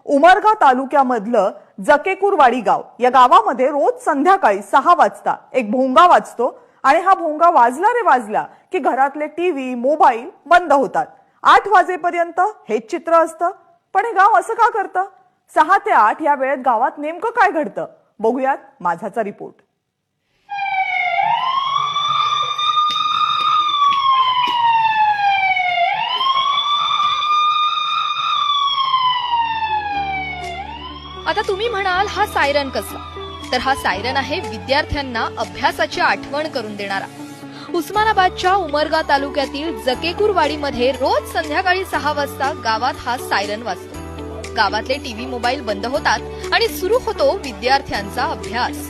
उमरगा तालुक्यामधलं जकेकुरवाडी गाव, या गावामध्ये रोज संध्याकाळी 6 वाजता एक भोंगा वाजतो आणि हा भोंगा वाजला रे वाजला की घरातले टीव्ही मोबाईल बंद होतात। 8 वाजेपर्यंत हेच चित्र असतं। पण हे गाव असं का करतं? 6 ते 8 या वेळेत गावात नेमकं काय घडतं बघूयात माझाचा रिपोर्ट। आता तुम्ही म्हणाल हा सायरन कसला? तर हा सायरन आहे विद्यार्थ्यांना अभ्यासाची आठवण करून देणारा। उस्मानाबादच्या उमरगा तालुक्यातील जकेकुरवाडीमध्ये रोज संध्याकाळी 6 वाजता गावात हा सायरन वाजतो। गावातले टीव्ही मोबाईल बंद होतात आणि सुरू होतो विद्यार्थ्यांचा अभ्यास।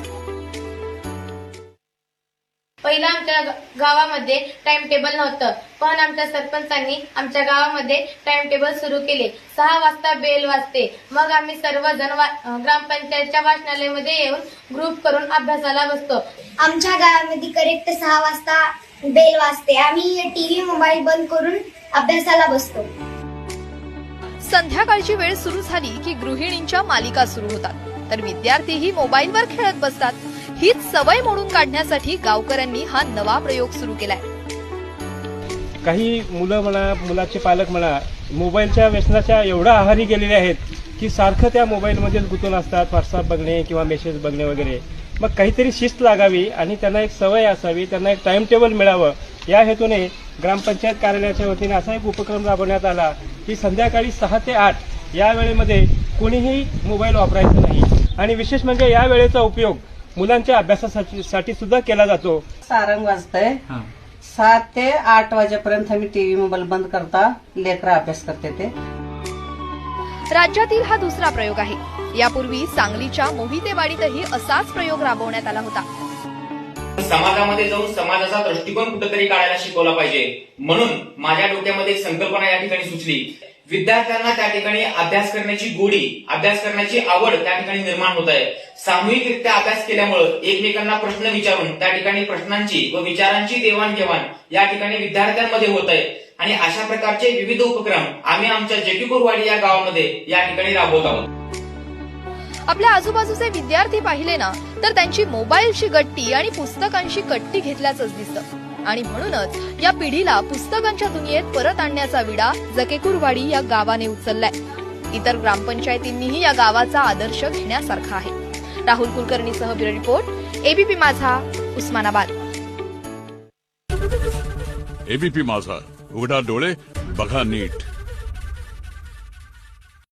पहिला आमच्या गावामध्ये टाइम टेबल नव्हतं, पण आमच्या सरपंचांनी आमच्या गावामध्ये टाइम टेबल सुरू केले। 6 वाजता बेल वाजते, मग आम्ही सर्वजण ग्रामपंचायतच्या वाचनालयामध्ये येऊन ग्रुप करून अभ्यासाला बसतो। आमच्या गावामध्ये करेक्ट 6 वाजता बेल वाजते। आम्ही टीव्ही मोबाईल बंद करून अभ्यासाला बसतो। संध्याकाळची वेळ सुरू झाली की गृहिणींच्या मालिका सुरू होतात, तर विद्यार्थीही मोबाईलवर खेळत बसतात। हीच सवय मोडून काढण्यासाठी गावकऱ्यांनी हा नवा प्रयोग सुरू केलाय। काही मुलं म्हणा, मुलाचे पालक म्हणा, मोबाईलच्या व्यसनाच्या एवढा आहारी गेलेले आहेत की सारखं त्या मोबाईलमध्येच गुंतून असतात। व्हॉट्सअप बघणे किंवा मेसेज बघणे वगैरे। मग काहीतरी शिस्त लागावी आणि त्यांना एक सवय असावी, त्यांना एक टाइम टेबल मिळावं, या हेतूने ग्रामपंचायत कार्यालयाच्या वतीने असा एक उपक्रम राबवण्यात आला की संध्याकाळी 6 ते 8 या वेळेमध्ये कोणीही मोबाईल वापरायचा नाही। आणि विशेष म्हणजे या वेळेचा उपयोग मुलांच्या अभ्यासासाठी सुद्धा केला जातो। सारंग वाजतंय 7 ते 8 वाजेपर्यंत आम्ही टीव्ही मोबाईल बंद करता लेकरं अभ्यास करते ते। राज्यातील हा दुसरा प्रयोग आहे। यापूर्वी सांगलीच्या मोहितेवाडीतही असाच प्रयोग राबवण्यात आला होता। समाजामध्ये जाऊन समाजाचा दृष्टिकोन कुठेतरी काढायला शिकवला पाहिजे, म्हणून माझ्या डोक्यामध्ये एक संकल्पना या ठिकाणी सुचली। विद्यार्थ्यांना त्या ठिकाणी अभ्यास करण्याची गोडी, अभ्यास करण्याची आवड त्या ठिकाणी निर्माण होत आहे। सामूहिकरित्या अभ्यास केल्यामुळे एकमेकांना प्रश्न विचारून त्या ठिकाणी प्रश्नांची व विचारांची देवाणघेवाण या ठिकाणी विद्यार्थ्यांमध्ये होत आहे। आणि अशा प्रकारचे विविध उपक्रम आम्ही आमच्या जकेकुरवाडी या गावामध्ये या ठिकाणी राबवत आहोत। आपल्या आजूबाजूचे विद्यार्थी पाहिले ना तर त्यांची मोबाईलची गट्टी आणि पुस्तकांची कट्टी घेतल्याचंच दिसतं। आणि म्हणूनच या पिढीला पुस्तकांच्या दुनियेत परत आणण्याचा विडा जकेकुरवाडी या गावाने उचललाय। इतर ग्रामपंचायतींनीही या गावाचा आदर्श घेण्यासारखा आहे। राहुल कुलकर्णीसह ब्युरो रिपोर्ट, एबीपी माझा, उस्मानाबाद। एबीपी माझा, उघडा डोळे बघा नीट।